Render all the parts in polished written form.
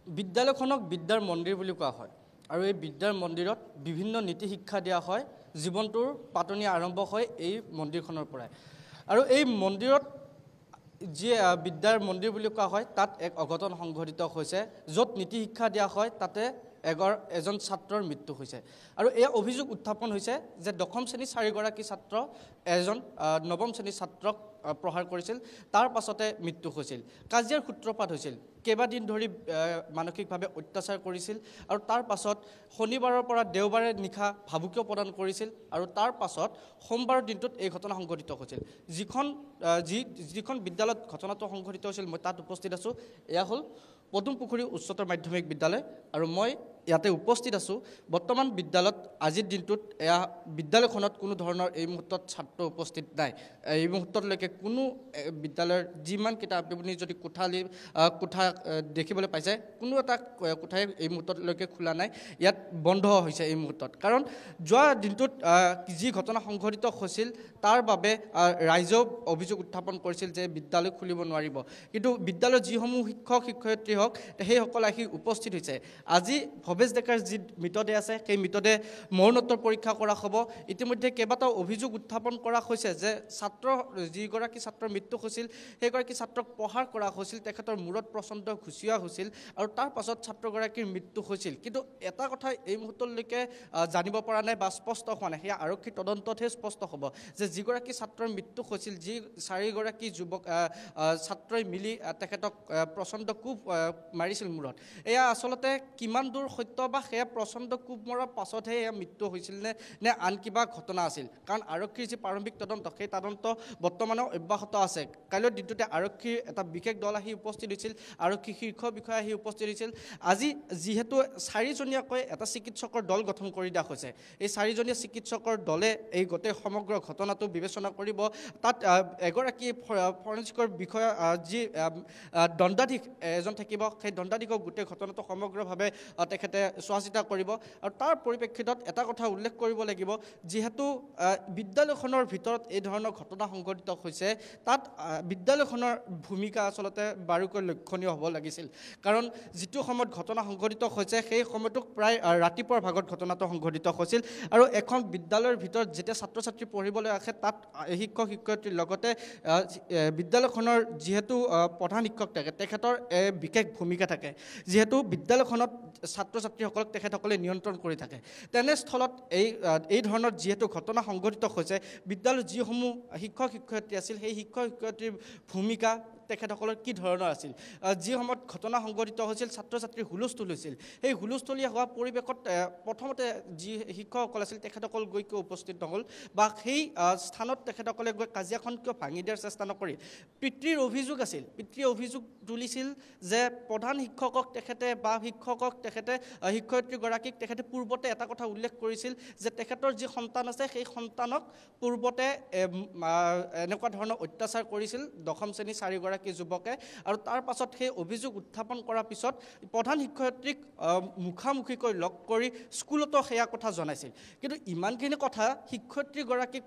বিদ্যালয়খনক বিদ্যাৰ মন্দিৰ বুলি কোৱা হয় আৰু এই বিদ্যাৰ মন্দিৰত বিভিন্ন নীতি শিক্ষা দিয়া হয় জীৱনটোৰ পাতনি আৰম্ভ হয় এই মন্দিৰখনৰ পৰাই আৰু এই মন্দিৰত যি বিদ্যাৰ মন্দিৰ বুলি কোৱা হয় তাত এক অঘটন সংঘটিত হৈছে য'ত নীতি শিক্ষা দিয়া হয় তাতে এজন ছাত্ৰৰ মৃত্যু হৈছে আৰু এই অভিযোগ উত্থাপন হৈছে যে দশম শ্ৰেণীৰ 4গৰাকী ছাত্ৰ এজন নৱম শ্ৰেণীৰ ছাত্ৰক প্ৰহাৰ কৰিছিল তাৰ পাছতে মৃত্যু হৈছিল কাজিয়াৰ সূত্ৰপাত হৈছিল কেইবাদিন ধৰি মানসিকভাৱে অত্যাচাৰ কৰিছিল আৰু তাৰ পাছত শনিবাৰৰ পৰা দেওবাৰে নিশা ভাবুকিও প্ৰদান কৰিছিল আৰু তাৰ পাছত সোমবাৰৰ দিনটোত এই ঘটনা সংঘটিত হৈছিল যিখন বিদ্যালয়ত ঘটনাটো সংঘটিত হৈছিল মই তাত উপস্থিত আছোঁ এয়া হ'ল পদুমপুখুৰী উচ্চতৰ মাধ্যমিক বিদ্যালয় আৰু মই ইয়াতে উপস্থিত আছোঁ বৰ্তমান বিদ্যালয়ত আজিৰ দিনটোত এয়া বিদ্যালয়খনত কোনো ধৰণৰ এই মুহূৰ্তত ছাত্ৰ উপস্থিত নাই এই মুহূৰ্তলৈকে কোনো বিদ্যালয়ৰ যিমান কিতাপ আপুনি যদি কোঠা দেখিবলৈ পাইছে কোনো এটা কোঠাই এই মুহূৰ্তলৈকে খোলা নাই ইয়াত বন্ধ হৈছে এই মুহূৰ্তত কাৰণ যোৱা দিনটোত যি ঘটনা সংঘটিত হৈছিল তাৰ বাবে ৰাইজেও অভিযোগ উত্থাপন কৰিছিল যে বিদ্যালয় খুলিব নোৱাৰিব কিন্তু বিদ্যালয়ৰ যিসমূহ শিক্ষক শিক্ষয়িত্ৰী হওক সেইসকল আহি উপস্থিত হৈছে আজি ভৱেশ ডেকাৰ যি মৃতদেহ আছে সেই মৃতদেহ মৰণোত্তৰ পৰীক্ষা কৰা হ'ব ইতিমধ্যে কেইবাটাও অভিযোগ উত্থাপন কৰা হৈছে যে যিগৰাকী ছাত্ৰৰ মৃত্যু হৈছিল সেইগৰাকী ছাত্ৰক প্ৰহাৰ কৰা হৈছিল তেখেতৰ মূৰত প্ৰচণ্ড ঘুচিওৱা হৈছিল আৰু তাৰ পাছত ছাত্ৰগৰাকীৰ মৃত্যু হৈছিল কিন্তু এটা কথা এই মুহূৰ্তলৈকে জানিব পৰা নাই বা স্পষ্ট হোৱা নাই সেয়া আৰক্ষী তদন্ততহে স্পষ্ট হ'ব যে যিগৰাকী ছাত্ৰৰ মৃত্যু হৈছিল যি 4গৰাকী যুৱক ছাত্ৰই মিলি তেখেতক প্ৰচণ্ড কোব মাৰিছিল মূৰত এয়া আচলতে কিমান দূৰ সত্য বা সেয়া প্ৰচণ্ড কোব মৰাৰ পাছতহে এয়া মৃত্যু হৈছিল নে আন কিবা ঘটনা আছিল কাৰণ আৰক্ষীৰ যি প্ৰাৰম্ভিক তদন্ত সেই তদন্ত বৰ্তমানেও অব্যাহত আছে কাইলৈৰ দিনটোতে আৰক্ষীৰ এটা বিশেষ দল আহি উপস্থিত হৈছিল আৰক্ষী শীৰ্ষ বিষয়া আহি উপস্থিত হৈছিল আজি যিহেতু 4জনীয়াকৈ এটা চিকিৎসকৰ দল গঠন কৰি দিয়া হৈছে এই 4জনীয়া চিকিৎসকৰ দলে এই গোটেই সমগ্ৰ ঘটনাটো বিবেচনা কৰিব তাত এগৰাকী ফৰেনচিকৰ বিষয়া যি দণ্ডাধীশ এজন থাকিব সেই দণ্ডাধীশক গোটেই ঘটনাটো সমগ্ৰভাৱে তেখেতে চোৱা চিতা কৰিব আৰু তাৰ পৰিপ্ৰেক্ষিতত এটা কথা উল্লেখ কৰিব লাগিব যিহেতু বিদ্যালয়খনৰ ভিতৰত এই ধৰণৰ ঘটনা সংঘটিত হৈছে তাত বিদ্যালয়খনৰ ভূমিকা আচলতে বাৰুকৈ লক্ষণীয় হ'ব লাগিছিল কাৰণ যিটো সময়ত ঘটনা সংঘটিত হৈছে সেই সময়টোক প্ৰায় ৰাতিপুৱাৰ ভাগত ঘটনাটো সংঘটিত হৈছিল আৰু এখন বিদ্যালয়ৰ ভিতৰত যেতিয়া ছাত্ৰ ছাত্ৰী পঢ়িবলৈ আহে তাত শিক্ষক শিক্ষয়িত্ৰীৰ লগতে বিদ্যালয়খনৰ যিহেতু প্ৰধান শিক্ষক থাকে তেখেতৰ বিশেষ ভূমিকা থাকে যিহেতু বিদ্যালয়খনত ছাত্ৰ ছাত্ৰীসকলক তেখেতসকলে নিয়ন্ত্ৰণ কৰি থাকে তেনেস্থলত এই ধৰণৰ যিহেতু ঘটনা সংঘটিত হৈছে বিদ্যালয়ৰ যিসমূহ শিক্ষক শিক্ষয়িত্ৰী আছিল সেই শিক্ষক শিক্ষয়িত্ৰীৰ ভূমিকা তেখেতসকলৰ কি ধৰণৰ আছিল যি সময়ত ঘটনা সংঘটিত হৈছিল ছাত্ৰ ছাত্ৰীৰ হুলস্থুল হৈছিল সেই হুলস্থুলীয়া হোৱা পৰিৱেশত প্ৰথমতে যি শিক্ষকসকল আছিল তেখেতসকল গৈ কিয় উপস্থিত নহ'ল বা সেই স্থানত তেখেতসকলে গৈ কাজিয়াখন কিয় ভাঙি দিয়াৰ চেষ্টা নকৰি পিতৃৰ অভিযোগ আছিল পিতৃয়ে অভিযোগ তুলিছিল যে প্ৰধান শিক্ষকক তেখেতে শিক্ষয়িত্ৰীগৰাকীক তেখেতে পূৰ্বতে এটা কথা উল্লেখ কৰিছিল যে তেখেতৰ যি সন্তান আছে সেই সন্তানক পূৰ্বতে এনেকুৱা ধৰণৰ অত্যাচাৰ কৰিছিল দশম শ্ৰেণীৰ 4গৰাকী যুৱকে আৰু তাৰ পাছত সেই অভিযোগ উত্থাপন কৰাৰ পিছত প্ৰধান শিক্ষয়িত্ৰীক মুখামুখিকৈ লগ কৰি স্কুলতো সেয়া কথা জনাইছিল কিন্তু ইমানখিনি কথা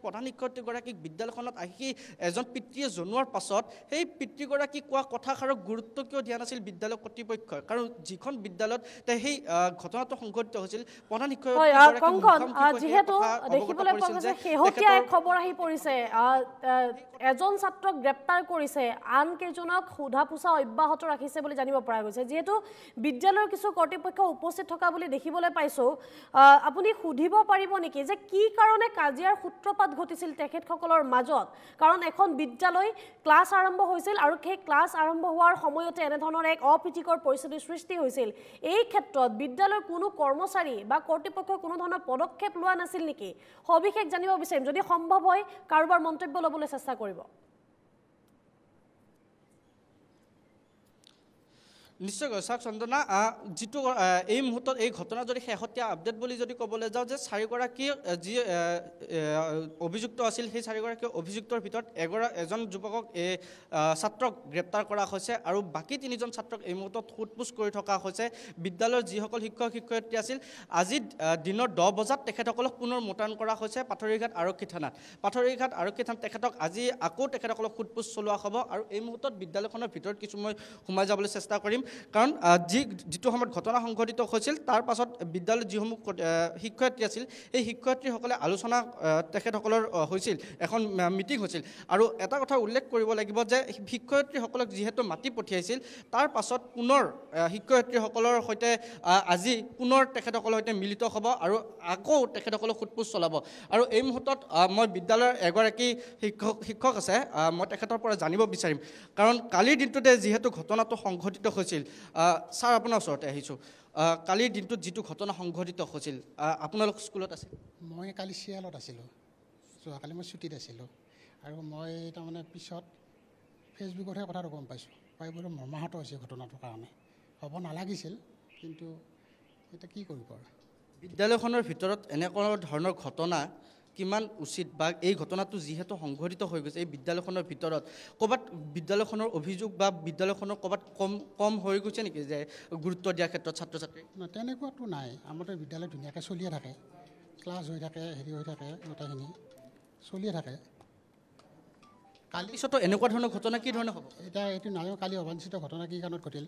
প্ৰধান শিক্ষয়িত্ৰীগৰাকীক বিদ্যালয়খনত আহি এজন পিতৃয়ে জনোৱাৰ পাছত সেই পিতৃগৰাকী কোৱা কথাষাৰক গুৰুত্ব কিয় দিয়া নাছিল বিদ্যালয় কৰ্তৃপক্ষই কাৰণ যিখন বিদ্যালয়ত সেই ঘটনাটো সংঘটিত হৈছিল প্ৰধান শিক্ষয়িত্ৰীগৰাকী যিহেতু দেখিবলৈ পোৱা গৈছে শেহতীয়া এক খবৰ আহি পৰিছে এজন ছাত্ৰক গ্ৰেপ্তাৰ কৰিছে আন কেইজনক সোধা পোছা অব্যাহত ৰাখিছে বুলি জানিব পৰা গৈছে যেহেতু বিদ্যালয়ৰ কিছু কৰ্তৃপক্ষ উপস্থিত থকা বুলি দেখিবলৈ পাইছোঁ আপুনি সুধিব পাৰিব নেকি যে কি কাৰণে কাজিয়াৰ সূত্ৰপাত ঘটিছিল তেখেতসকলৰ মাজত কাৰণ এখন বিদ্যালয় ক্লাছ আৰম্ভ হৈছিল আৰু সেই ক্লাছ আৰম্ভ হোৱাৰ সময়তে এনেধৰণৰ এক অপ্ৰীতিকৰ পৰিস্থিতিৰ সৃষ্টি হৈছিল এই ক্ষেত্ৰত বিদ্যালয়ৰ কোনো কৰ্মচাৰী বা কৰ্তৃপক্ষই কোনো ধৰণৰ পদক্ষেপ লোৱা নাছিল নেকি সবিশেষ জানিব বিচাৰিম যদি সম্ভৱ হয় কাৰোবাৰ মন্তব্য ল'বলৈ চেষ্টা কৰিব নিশ্চয় চাওক চন্দনা যিটো এই মুহূৰ্তত এই ঘটনা যদি শেহতীয়া আপডেট বুলি যদি ক'বলৈ যাওঁ যে 4গৰাকী যি অভিযুক্ত আছিল সেই 4গৰাকী অভিযুক্তৰ ভিতৰত এজন যুৱকক ছাত্ৰক গ্ৰেপ্তাৰ কৰা হৈছে আৰু বাকী 3জন ছাত্ৰক এই মুহূৰ্তত সোধপোছ কৰি থকা হৈছে বিদ্যালয়ৰ যিসকল শিক্ষক শিক্ষয়িত্ৰী আছিল আজি দিনৰ 10 বজাত তেখেতসকলক পুনৰ মোতায়েন কৰা হৈছে পাথৰীঘাট আৰক্ষী থানাত তেখেতক আজি আকৌ তেখেতসকলক সোধপোছ চলোৱা হ'ব আৰু এই মুহূৰ্তত বিদ্যালয়খনৰ ভিতৰত কিছু মই সোমাই যাবলৈ চেষ্টা কৰিম কাৰণ যিটো সময়ত ঘটনা সংঘটিত হৈছিল তাৰ পাছত বিদ্যালয়ত যিসমূহ শিক্ষয়িত্ৰী আছিল এই শিক্ষয়িত্ৰীসকলে আলোচনা তেখেতসকলৰ হৈছিল, এখন মিটিং হৈছিল। আৰু এটা কথা উল্লেখ কৰিব লাগিব যে শিক্ষয়িত্ৰীসকলক যিহেতু মাতি পঠিয়াইছিল তাৰ পাছত পুনৰ শিক্ষয়িত্ৰীসকলৰ সৈতে আজি পুনৰ তেখেতসকলৰ সৈতে মিলিত হ'ব আৰু আকৌ তেখেতসকলক সোধপোছ চলাব। আৰু এই মুহূৰ্তত মই বিদ্যালয়ৰ এগৰাকী শিক্ষক আছে, মই তেখেতৰ পৰা জানিব বিচাৰিম, কাৰণ কালিৰ দিনটোতে যিহেতু ঘটনাটো সংঘটিত হৈছিল। ছাৰ, আপোনাৰ ওচৰতে আহিছোঁ। কালিৰ দিনটোত যিটো ঘটনা সংঘটিত হৈছিল, আপোনালোক স্কুলত আছিল? মই কালি চিয়ালত আছিলোঁ, যোৱাকালি মই ছুটীত আছিলোঁ। আৰু মই তাৰমানে পিছত ফেচবুকতহে কথাটো গম পাইছোঁ, পাই বোলো মৰ্মাহত হৈছে ঘটনাটোৰ কাৰণে। হ'ব নালাগিছিল, কিন্তু এতিয়া কি কৰিব আৰু। বিদ্যালয়খনৰ ভিতৰত এনেকুৱা ধৰণৰ ঘটনা কিমান উচিত, বা এই ঘটনাটো যিহেতু সংঘটিত হৈ গৈছে এই বিদ্যালয়খনৰ ভিতৰত, ক'ৰবাত বিদ্যালয়খনৰ অভিযোগ বা বিদ্যালয়খনৰ ক'ৰবাত কম হৈ গৈছে নেকি যে গুৰুত্ব দিয়াৰ ক্ষেত্ৰত ছাত্ৰ ছাত্ৰী? তেনেকুৱাতো নাই, আমাৰ বিদ্যালয় ধুনীয়াকৈ চলিয়ে থাকে, ক্লাছ হৈ থাকে, হেৰি হৈ থাকে, গোটেইখিনি চলিয়ে থাকে। কালি পিছতো এনেকুৱা ধৰণৰ ঘটনা কি ধৰণে হ'ব? এতিয়া এইটো নাজানো, কালি অবাঞ্ছিত ঘটনা কি কাৰণত ঘটিল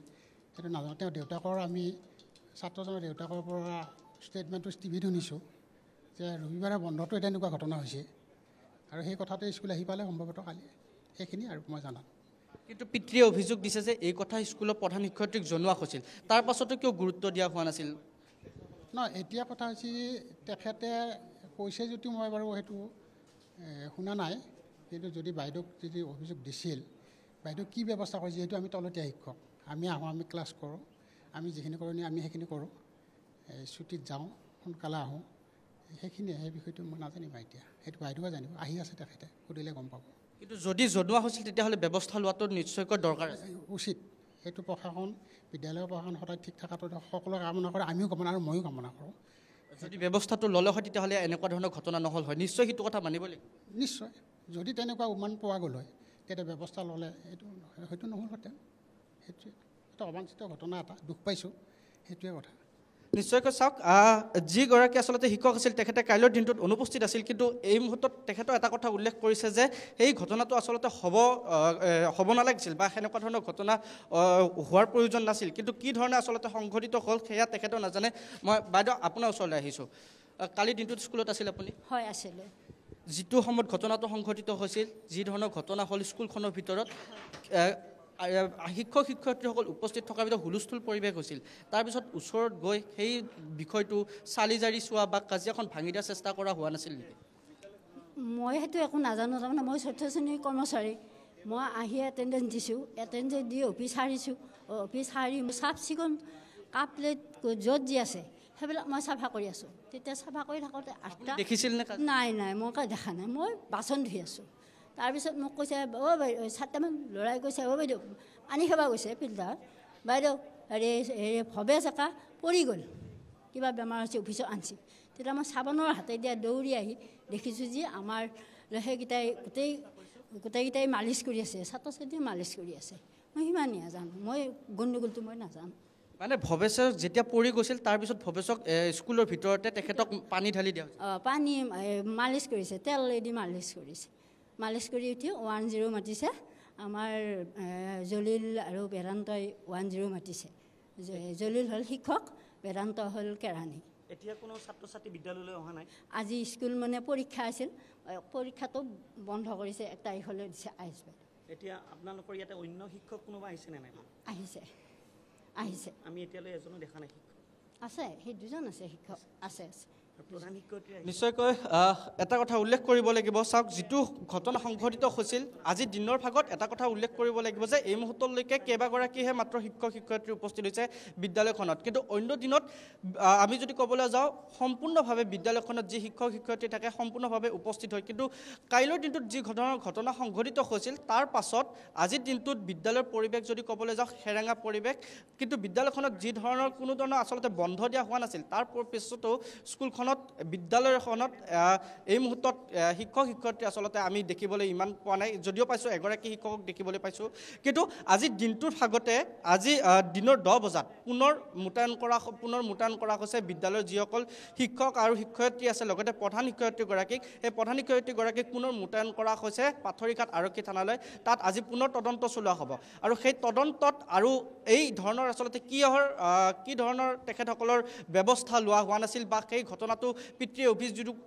সেইটো নাজানো। তেওঁ দেউতাকৰ, আমি ছাত্ৰজনৰ দেউতাকৰ পৰা ষ্টেটমেণ্টটো টিভিত শুনিছোঁ যে ৰবিবাৰে বন্ধটো তেনেকুৱা ঘটনা হৈছে, আৰু সেই কথাতে স্কুল আহি পালে সম্ভৱতঃ কালি। সেইখিনি আৰু মই জানাম। কিন্তু পিতৃয়ে অভিযোগ দিছে যে এই কথা স্কুলৰ প্ৰধান শিক্ষয়িত্ৰীক জনোৱা হৈছিল, তাৰ পাছতো কিয় গুৰুত্ব দিয়া হোৱা নাছিল? নহয়, এতিয়া কথা হৈছে তেখেতে কৈছে যদিও মই বাৰু সেইটো শুনা নাই, কিন্তু যদি বাইদেউক যদি অভিযোগ দিছিল, বাইদেউ কি ব্যৱস্থা কৰে, যিহেতু আমি তলতীয়া শিক্ষক, আমি আহোঁ, আমি ক্লাছ কৰোঁ, আমি যিখিনি কৰোঁ আমি সেইখিনি কৰোঁ, ছুটীত যাওঁ, সোনকালে আহোঁ, সেইখিনিয়ে। সেই বিষয়টো মই নাজানিম এতিয়া, সেইটো বাইদেৱে জানিব, আহি আছে তেখেতে, সুধিলে গম পাব। কিন্তু যদি জনোৱা হৈছিল তেতিয়াহ'লে ব্যৱস্থা লোৱাটো নিশ্চয়কৈ দৰকাৰ আছে, উচিত। সেইটো প্ৰশাসন, বিদ্যালয়ৰ প্ৰশাসন সদায় ঠিক থকাটো সকলোৱে কামনা কৰে, আমিও কামনা আৰু ময়ো কামনা কৰোঁ। যদি ব্যৱস্থাটো ল'লে হয় তেতিয়াহ'লে এনেকুৱা ধৰণৰ ঘটনা নহ'ল হয়, নিশ্চয় সেইটো কথা মানিব লাগিব। নিশ্চয়, যদি তেনেকুৱা উমান পোৱা গ'ল হয় তেতিয়া ব্যৱস্থা ল'লে এইটো হয়তো নহ'লহেঁতেন। সেইটোৱে এটা অবাঞ্ছিত ঘটনা, এটা দুখ পাইছোঁ, সেইটোৱে কথা। নিশ্চয়কৈ চাওক, যিগৰাকী আচলতে শিক্ষক আছিল তেখেতে কাইলৈৰ দিনটোত অনুপস্থিত আছিল, কিন্তু এই মুহূৰ্তত তেখেতৰ এটা কথা উল্লেখ কৰিছে যে এই ঘটনাটো আচলতে হ'ব নালাগিছিল বা সেনেকুৱা ধৰণৰ ঘটনা হোৱাৰ প্ৰয়োজন নাছিল, কিন্তু কি ধৰণে আচলতে সংঘটিত হ'ল সেয়া তেখেতেও নাজানে। মই বাইদেউ আপোনাৰ ওচৰলৈ আহিছোঁ। কালিৰ দিনটোত স্কুলত আছিল আপুনি? হয়, আছিলোঁ। যিটো সময়ত ঘটনাটো সংঘটিত হৈছিল, যি ধৰণৰ ঘটনা হ'ল স্কুলখনৰ ভিতৰত শিক্ষক শিক্ষয়িত্ৰীসকল উপস্থিত থকাৰ ভিতৰত হুলস্থুল পৰিৱেশ হৈছিল, তাৰপিছত ওচৰত গৈ সেই বিষয়টো চালি জাৰি চোৱা বা কাজিয়াখন ভাঙি দিয়াৰ চেষ্টা কৰা হোৱা নাছিল নেকি? মই সেইটো একো নাজানো, তাৰমানে মই 4ৰ্থ শ্ৰেণীৰ কৰ্মচাৰী, মই আহি এটেণ্ডেঞ্চ দিছোঁ, এটেণ্ডেঞ্চ দি অফিচ সাৰিছোঁ, অফিচ সাৰি চাফ চিকুণ কাপ প্লেট য'ত যি আছে সেইবিলাক মই চাফা কৰি আছোঁ। তেতিয়া চাফা কৰি থাকোঁতে 8টা দেখিছিল নে? নাই, মই দেখা নাই, মই বাচন ধুই আছোঁ। তাৰপিছত মোক কৈছে, অ' বাইদেউ, 7টামান ল'ৰাই কৈছে, অ' বাইদেউ পানী খাব গৈছে ফিল্টাৰত, বাইদেউ হেৰি ভৱেশ একা পৰি গ'ল, কিবা বেমাৰ হৈছে, অফিচত আনিছে। তেতিয়া মই চাবোনৰ হাতে দিয়া দৌৰি আহি দেখিছোঁ যে আমাৰ সেইকেইটাই গোটেইকেইটাই মালিচ কৰি আছে, ছাত্ৰ ছাত্ৰীয়ে মালিচ কৰি আছে। মই সিমানেই নাজানো, মই গণ্ডগোলটো মই নাজানো। মানে ভৱেশৰ যেতিয়া পৰি গৈছিল তাৰপিছত ভৱেশক স্কুলৰ ভিতৰতে তেখেতক পানী ঢালি দিয়া হৈছিল? পানী মালিচ কৰিছে, তেলেদি মালিচ কৰিছে। মালিচ কৰি উঠি 10 মাতিছে, আমাৰ জলিল আৰু বেদান্তই 10 মাতিছে। জলিল হ'ল শিক্ষক, বেদান্ত হ'ল কেৰাণী। এতিয়া কোনো ছাত্ৰ ছাত্ৰী বিদ্যালয়লৈ অহা নাই? আজি স্কুল মানে পৰীক্ষা আছিল, পৰীক্ষাটো বন্ধ কৰিছে, 1 তাৰিখলৈ দিছে আহিছে। এতিয়া আপোনালোকৰ ইয়াতে অন্য শিক্ষক কোনোবা আহিছে নে নাই? আহিছে। আমি এতিয়ালৈ এজনো দেখা নাই শিক্ষক। আছে, সেই 2জন আছে শিক্ষক, আছে। প্ৰধান শিক্ষয়িত্ৰী নিশ্চয়কৈ এটা কথা উল্লেখ কৰিব লাগিব, চাওক যিটো ঘটনা সংঘটিত হৈছিল আজি দিনৰ ভাগত এটা কথা উল্লেখ কৰিব লাগিব যে এই মুহূৰ্তলৈকে কেইবাগৰাকীহে মাত্ৰ শিক্ষক শিক্ষয়িত্ৰী উপস্থিত হৈছে বিদ্যালয়খনত, কিন্তু অন্য দিনত আমি যদি ক'বলৈ যাওঁ সম্পূৰ্ণভাৱে বিদ্যালয়খনত যি শিক্ষক শিক্ষয়িত্ৰী থাকে সম্পূৰ্ণভাৱে উপস্থিত হয়। কিন্তু কাইলৈৰ দিনটোত যি ঘটনা সংঘটিত হৈছিল তাৰ পাছত আজিৰ দিনটোত বিদ্যালয়ৰ পৰিৱেশ যদি ক'বলৈ যাওঁ সেৰেঙা পৰিৱেশ, কিন্তু বিদ্যালয়খনত যি ধৰণৰ কোনো ধৰণৰ আচলতে বন্ধ দিয়া হোৱা নাছিল, তাৰ পিছতো স্কুলখনত বিদ্যালয়খনত এই মুহূৰ্তত শিক্ষক শিক্ষয়িত্ৰী আচলতে আমি দেখিবলৈ ইমান পোৱা নাই যদিও পাইছোঁ এগৰাকী শিক্ষকক দেখিবলৈ পাইছোঁ কিন্তু আজি দিনটোৰ ভাগতে আজি দিনৰ 10 বজাত পুনৰ মোতায়েন কৰা হৈছে বিদ্যালয়ৰ যিসকল শিক্ষক আৰু শিক্ষয়িত্ৰী আছে লগতে প্ৰধান শিক্ষয়িত্ৰীগৰাকীক সেই প্ৰধান শিক্ষয়িত্ৰীগৰাকীক পুনৰ মোতায়েন কৰা হৈছে পাথৰিঘাট আৰক্ষী থানালৈ তাত আজি পুনৰ তদন্ত চলোৱা হ'ব আৰু সেই তদন্তত আৰু এই ধৰণৰ আচলতে কি ধৰণৰ তেখেতসকলৰ ব্যৱস্থা লোৱা হোৱা নাছিল বা সেই ঘটনাটো পিতৃয়ে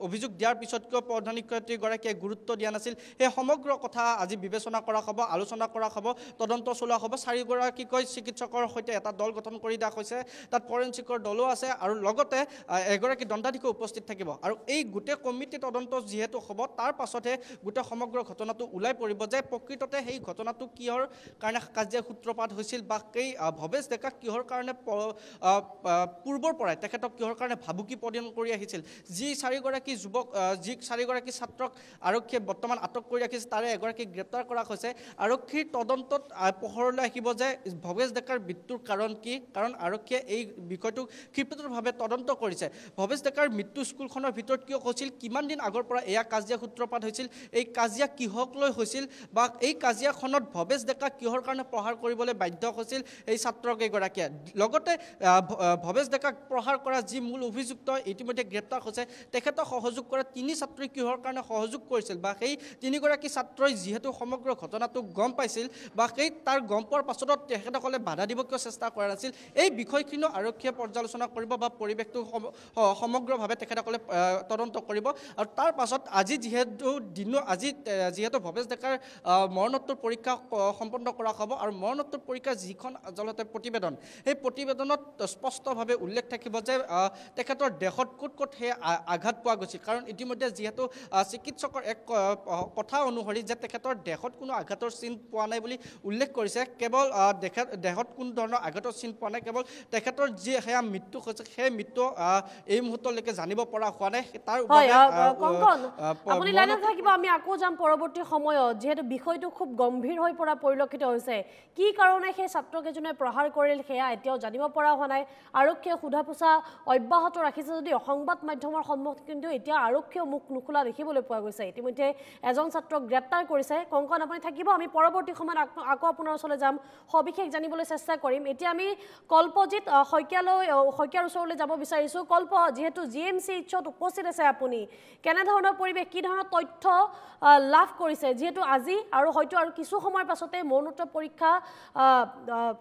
অভিযোগ দিয়াৰ পিছত কিয় প্ৰধান শিক্ষয়িত্ৰীগৰাকীয়ে গুৰুত্ব দিয়া নাছিল সেই সমগ্ৰ কথা আজি বিবেচনা কৰা হ'ব আলোচনা কৰা হ'ব তদন্ত চলোৱা হ'ব 4গৰাকীকৈ চিকিৎসকৰ সৈতে এটা দল গঠন কৰি দিয়া হৈছে তাত ফৰেনচিকৰ দলো আছে আৰু লগতে এগৰাকী দণ্ডাধীশও উপস্থিত থাকিব আৰু এই গোটেই কমিটি তদন্ত যিহেতু হ'ব তাৰ পাছতহে গোটেই সমগ্ৰ ঘটনাটো ওলাই পৰিব যে প্ৰকৃততে সেই ঘটনাটো কিহৰ কাৰণে কাজিয়া সূত্ৰপাত হৈছিল বা সেই ভৱেশ ডেকা কিহৰ কাৰণে পূৰ্বৰ পৰাই তেখেতক কিহৰ কাৰণে ভাবুকি প্ৰদান কৰি আহিছিল যি 4গৰাকী ছাত্ৰক আৰক্ষীয়ে বৰ্তমান আটক কৰি ৰাখিছে তাৰে এগৰাকীক গ্ৰেপ্তাৰ কৰা হৈছে আৰক্ষীৰ তদন্তত পোহৰলৈ আহিব যে ভৱেশ ডেকাৰ মৃত্যুৰ কাৰণ কি কাৰণ আৰক্ষীয়ে এই বিষয়টো ক্ষিপ্ৰভাৱে তদন্ত কৰিছে ভৱেশ ডেকাৰ মৃত্যু স্কুলখনৰ ভিতৰত কিয় হৈছিল কিমান দিন আগৰ পৰা এয়া কাজিয়া সূত্ৰপাত হৈছিল এই কাজিয়া কিহক লৈ হৈছিল বা এই কাজিয়াখনত ভৱেশ ডেকা কিহৰ কাৰণে প্ৰহাৰ কৰিবলৈ বাধ্য হৈছিল এই ছাত্ৰকেইগৰাকীয়ে লগতে ভৱেশ ডেকাক প্ৰহাৰ কৰা যি মূল অভিযুক্ত ইতিমধ্যে গ্ৰেপ্তাৰ হৈছে তেখেতক সহযোগ কৰা 3 ছাত্ৰই কিহৰ কাৰণে সহযোগ কৰিছিল বা সেই 3গৰাকী ছাত্ৰই যিহেতু সমগ্ৰ ঘটনাটো গম পাইছিল বা সেই তাৰ গম পোৱাৰ পাছত তেখেতসকলে বাধা দিব কিয় চেষ্টা কৰা নাছিল এই বিষয়খিনি আৰক্ষীয়ে পৰ্যালোচনা কৰিব বা পৰিৱেশটো সমগ্ৰভাৱে তেখেতসকলে তদন্ত কৰিব আৰু তাৰ পাছত আজি যিহেতু ভৱেশ ডেকাৰ মৰণোত্তৰ পৰীক্ষা সম্পন্ন কৰা হ'ব আৰু মৰণোত্তৰ পৰীক্ষাৰ যিখন আচলতে প্ৰতিবেদন সেই প্ৰতিবেদনত স্পষ্টভাৱে উল্লেখ থাকিব যে তেখেতৰ দেহত ক'ত সেই আঘাত পোৱা গৈছিল কাৰণ ইতিমধ্যে যিহেতু চিকিৎসকৰ এক কথা অনুসৰি যে তেখেতৰ দেহত কোনো আঘাতৰ চিন পোৱা নাই বুলি উল্লেখ কৰিছে কেৱল দেহত কোনো ধৰণৰ আঘাতৰ চিন পোৱা নাই কেৱল তেখেতৰ যি সেয়া মৃত্যু হৈছে সেই মৃত্যু এই মুহূৰ্তলৈকে জানিব পৰা হোৱা নাই তাৰ আপুনি লাইনত থাকিব আমি আকৌ যাম পৰৱৰ্তী সময়ত যেহেতু বিষয়টো খুব গম্ভীৰ হৈ পৰা পৰিলক্ষিত হৈছে কি কাৰণে সেই ছাত্ৰকেইজনে প্ৰহাৰ কৰিল সেয়া এতিয়াও জানিব পৰা হোৱা নাই আৰক্ষীয়ে সোধা পোছা অব্যাহত ৰাখিছে যদি সংবাদ মাধ্যমৰ সন্মুখত কিন্তু এতিয়া আৰক্ষীয়ে মুখ নুখোলা দেখিবলৈ পোৱা গৈছে ইতিমধ্যে এজন ছাত্ৰক গ্ৰেপ্তাৰ কৰিছে কংকন আপুনি থাকিব আমি পৰৱৰ্তী সময়ত আকৌ আপোনাৰ ওচৰলৈ যাম সবিশেষ জানিবলৈ চেষ্টা কৰিম এতিয়া আমি কল্পজিৎ শইকীয়াৰ ওচৰলৈ যাব বিচাৰিছোঁ কল্প যেহেতু GMCHত উপস্থিত আছে আপুনি কেনেধৰণৰ পৰিৱেশ কি ধৰণৰ তথ্য লাভ কৰিছে যেহেতু আজি আৰু হয়তো আৰু কিছু সময়ৰ পাছতে মৰণোত্তৰ পৰীক্ষা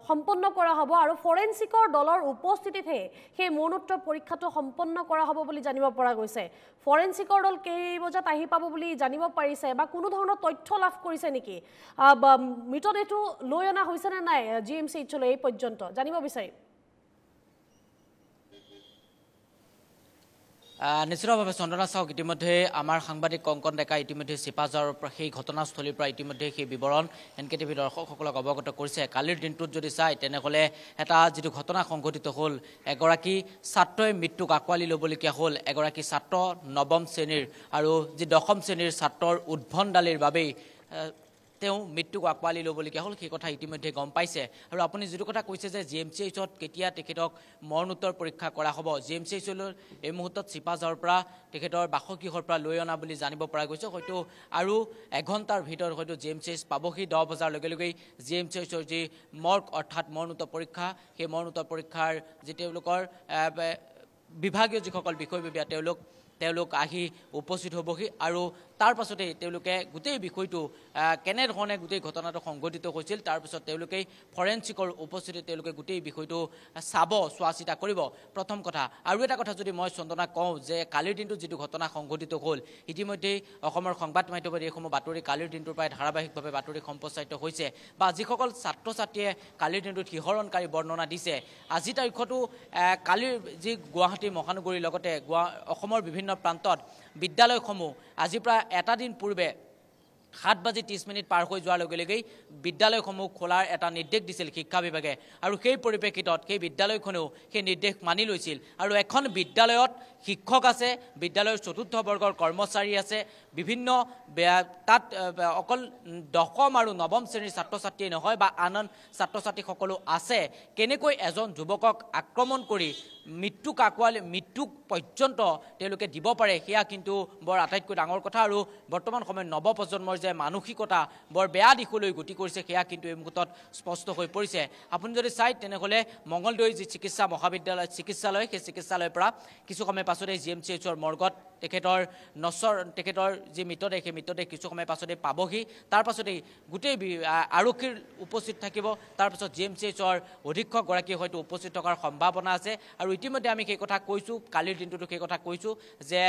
সম্পন্ন কৰা হ'ব আৰু ফৰেনচিকৰ দলৰ উপস্থিতিতহে সেই মৰণোত্তৰ পৰীক্ষাটো সম্পন্ন কৰা হ'ব বুলি জানিব পৰা গৈছে ফৰেনচিকৰ দল কেই বজাত আহি পাব বুলি জানিব পাৰিছে বা কোনো ধৰণৰ তথ্য লাভ কৰিছে নেকি মৃতদেহটো লৈ অনা হৈছে নে নাই GMCHলৈ এই পৰ্যন্ত জানিব বিচাৰিম নিশ্চিতভাৱে চন্দনা চাওক ইতিমধ্যে আমাৰ সাংবাদিক কংকন ডেকা ইতিমধ্যে চিপাঝাৰৰ পৰা সেই ঘটনাস্থলীৰ পৰা ইতিমধ্যে সেই বিৱৰণ NKTV দৰ্শকসকলক অৱগত কৰিছে কালিৰ দিনটোত যদি চাই তেনেহ'লে এটা যিটো ঘটনা সংঘটিত হ'ল এগৰাকী ছাত্ৰই মৃত্যুক আঁকোৱালি ল'বলগীয়া হ'ল এগৰাকী ছাত্ৰ নৱম শ্ৰেণীৰ আৰু যি দশম শ্ৰেণীৰ ছাত্ৰৰ উদ্ভণ্ডালিৰ বাবেই তেওঁ মৃত্যুক আঁকোৱালি ল'বলগীয়া হ'ল সেই কথা ইতিমধ্যে গম পাইছে আৰু আপুনি যিটো কথা কৈছে যে GMCHত কেতিয়া তেখেতক মৰণোত্তৰ পৰীক্ষা কৰা হ'ব GMCHলৈ এই মুহূৰ্তত চিপাঝাৰৰ পৰা তেখেতৰ বাসগৃহৰ পৰা লৈ অনা বুলি জানিব পৰা গৈছে হয়তো আৰু এঘণ্টাৰ ভিতৰত হয়তো GMCH পাবহি 10 বজাৰ লগে লগেই GMCHৰ যি মৰ্গ অৰ্থাৎ মৰণোত্তৰ পৰীক্ষা সেই মৰণোত্তৰ পৰীক্ষাৰ যি তেওঁলোকৰ বিভাগীয় যিসকল বিষয়ববীয়া তেওঁলোক আহি উপস্থিত হ'বহি আৰু তাৰ পাছতে তেওঁলোকে গোটেই বিষয়টো কেনেধৰণে গোটেই ঘটনাটো সংঘটিত হৈছিল তাৰ পিছত তেওঁলোকে ফৰেনচিকৰ উপস্থিতিত তেওঁলোকে গোটেই বিষয়টো চোৱা চিতা কৰিব প্ৰথম কথা আৰু এটা কথা যদি মই চন্দনা কওঁ যে কালিৰ দিনটো যিটো ঘটনা সংঘটিত হ'ল ইতিমধ্যে অসমৰ সংবাদ মাধ্যমত এইসমূহ বাতৰি কালিৰ দিনটোৰ পৰাই ধাৰাবাহিকভাৱে বাতৰি সম্প্ৰচাৰিত হৈছে বা যিসকল ছাত্ৰ ছাত্ৰীয়ে কালিৰ দিনটোত শিহৰণকাৰী বৰ্ণনা দিছে আজি তাৰিখতো কালিৰ যি গুৱাহাটী মহানগৰীৰ লগতে অসমৰ বিভিন্ন প্ৰান্তত বিদ্যালয়সমূহ আজি প্ৰায় এটা দিন পূৰ্বে 7:30 পাৰ হৈ যোৱাৰ লগে লগেই বিদ্যালয়সমূহ খোলাৰ এটা নিৰ্দেশ দিছিল শিক্ষা বিভাগে আৰু সেই পৰিপ্ৰেক্ষিতত সেই বিদ্যালয়খনেও সেই নিৰ্দেশ মানি লৈছিল আৰু এখন বিদ্যালয়ত শিক্ষক আছে বিদ্যালয়ৰ চতুৰ্থ বৰ্গৰ কৰ্মচাৰী আছে বিভিন্ন তাত অকল দশম আৰু নৱম শ্ৰেণীৰ ছাত্ৰ ছাত্ৰী নহয় বা আন ছাত্ৰ ছাত্ৰী সকলো আছে কেনেকৈ এজন যুৱকক আক্ৰমণ কৰি মৃত্যুক পৰ্যন্ত তেওঁলোকে দিব পাৰে সেয়া কিন্তু বৰ আটাইতকৈ ডাঙৰ কথা আৰু বৰ্তমান সময়ত নৱপ্ৰজন্মৰ যে মানসিকতা বৰ বেয়া দিশলৈ গতি কৰিছে সেয়া কিন্তু এই মুহূৰ্তত স্পষ্ট হৈ পৰিছে আপুনি যদি চাই তেনেহ'লে মঙ্গলদৈ যি চিকিৎসা মহাবিদ্যালয় চিকিৎসালয় সেই চিকিৎসালয়ৰ পৰা কিছু সময় পাছতে GMCHৰ মৰ্গত তেখেতৰ যি মৃতদেহ সেই মৃতদেহ কিছু সময় পাছতে পাবহি তাৰ পাছতেই গোটেই আৰক্ষীৰ উপস্থিত থাকিব তাৰ পাছত GMCHৰ অধীক্ষকগৰাকী হয়তো উপস্থিত থকাৰ সম্ভাৱনা আছে আৰু ইতিমধ্যে আমি সেই কথা কৈছোঁ কালিৰ দিনটোতো সেই কথা কৈছোঁ যে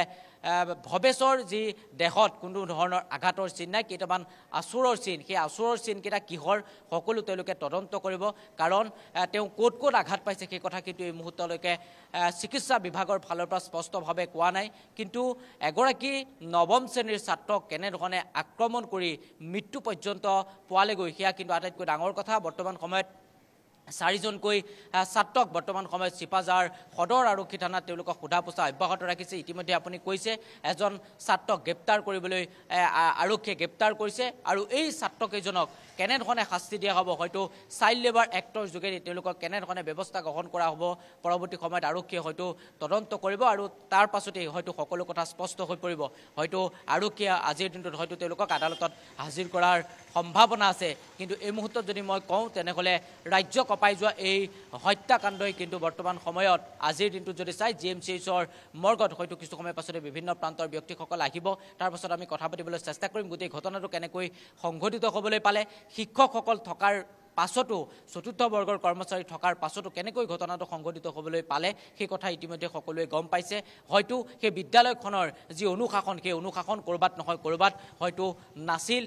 ভৱেশৰ যি দেহত কোনো ধৰণৰ আঘাতৰ চিন নাই কেইটামান আচুৰৰ চিন সেই আচুৰৰ চিনকেইটা কিহৰ সকলো তেওঁলোকে তদন্ত কৰিব কাৰণ তেওঁ ক'ত আঘাত পাইছে সেই কথা কিন্তু এই মুহূৰ্তলৈকে চিকিৎসা বিভাগৰ ফালৰ পৰা স্পষ্টভাৱে কোৱা নাই কিন্তু এগৰাকী নৱম শ্ৰেণীৰ ছাত্ৰক কেনেধৰণে আক্ৰমণ কৰি মৃত্যু পৰ্যন্ত পোৱালেগৈ সেয়া কিন্তু আটাইতকৈ ডাঙৰ কথা বৰ্তমান সময়ত 4জনকৈ ছাত্ৰক বৰ্তমান সময়ত চিপাঝাৰ সদৰ আৰক্ষী থানাত তেওঁলোকক সোধা পোছা অব্যাহত ৰাখিছে ইতিমধ্যে আপুনি কৈছে এজন ছাত্ৰক গ্ৰেপ্তাৰ কৰিবলৈ আৰক্ষীয়ে গ্ৰেপ্তাৰ কৰিছে আৰু এই ছাত্ৰকেইজনক কেনেধৰণে শাস্তি দিয়া হ'ব হয়তো চাইল্ড লেবাৰ এক্টৰ যোগেদি তেওঁলোকক কেনেধৰণে ব্যৱস্থা গ্ৰহণ কৰা হ'ব পৰৱৰ্তী সময়ত আৰক্ষীয়ে হয়তো তদন্ত কৰিব আৰু তাৰ পাছতেই হয়তো সকলো কথা স্পষ্ট হৈ পৰিব হয়তো আৰক্ষীয়ে আজিৰ দিনটোত হয়তো তেওঁলোকক আদালতত হাজিৰ কৰাৰ সম্ভাৱনা আছে কিন্তু এই মুহূৰ্তত যদি মই কওঁ তেনেহ'লে ৰাজ্য কঁপাই যোৱা এই হত্যাকাণ্ডই কিন্তু বৰ্তমান সময়ত আজিৰ দিনটোত যদি চাই GMCHৰ মৰ্গত হয়তো কিছু সময় পাছতে বিভিন্ন প্ৰান্তৰ ব্যক্তিসকল আহিব তাৰ পাছত আমি কথা পাতিবলৈ চেষ্টা কৰিম গোটেই ঘটনাটো কেনেকৈ সংঘটিত হ'বলৈ পালে শিক্ষকসকল থকাৰ পাছতো চতুৰ্থ বৰ্গৰ কৰ্মচাৰী থকাৰ পাছতো কেনেকৈ ঘটনাটো সংঘটিত হ'বলৈ পালে সেই কথা ইতিমধ্যে সকলোৱে গম পাইছে হয়তো সেই বিদ্যালয়খনৰ যি অনুশাসন সেই অনুশাসন ক'ৰবাত নহয় ক'ৰবাত হয়তো নাছিল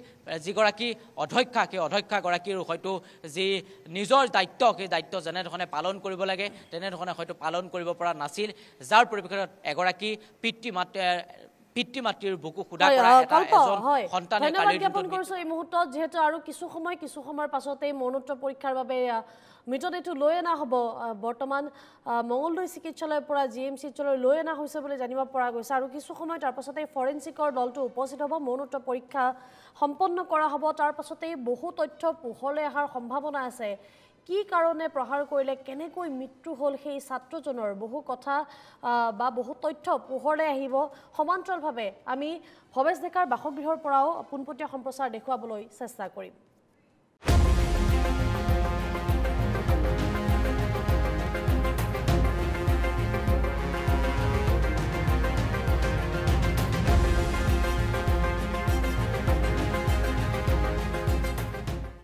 যিগৰাকী অধ্যক্ষা সেই অধ্যক্ষাগৰাকীৰ হয়তো যি নিজৰ দায়িত্ব সেই দায়িত্ব যেনেধৰণে পালন কৰিব লাগে তেনেধৰণে হয়তো পালন কৰিব পৰা নাছিল যাৰ পৰিপ্ৰেক্ষিতত এগৰাকী পিতৃ মাতৃৰ বুকু খুদা কৰা এটা এজন সন্তানে কালিৰ জ্ঞাপন কৰিছো এই মুহূৰ্তত যেহেতু আৰু কিছু সময়ৰ পাছতে মৰণোত্তৰ পৰীক্ষাৰ বাবে মৃতদেহটো লৈ অনা হ'ব বৰ্তমান মঙ্গলদৈ চিকিৎসালয়ৰ পৰা GMCHলৈ লৈ অনা হৈছে বুলি জানিব পৰা গৈছে আৰু কিছু সময় তাৰ পাছতে ফৰেনচিকৰ দলটো উপস্থিত হ'ব মৰণোত্তৰ পৰীক্ষা সম্পন্ন কৰা হ'ব তাৰ পাছতে বহু তথ্য পোহৰলৈ অহাৰ সম্ভাৱনা আছে কি কাৰণে প্ৰহাৰ কৰিলে কেনেকৈ মৃত্যু হ'ল সেই ছাত্ৰজনৰ বহু কথা বা বহু তথ্য পোহৰলৈ আহিব সমান্তৰালভাৱে আমি ভৱেশ ডেকাৰ বাসগৃহৰ পৰাও পোনপটীয়া সম্প্ৰচাৰ দেখুৱাবলৈ চেষ্টা কৰিম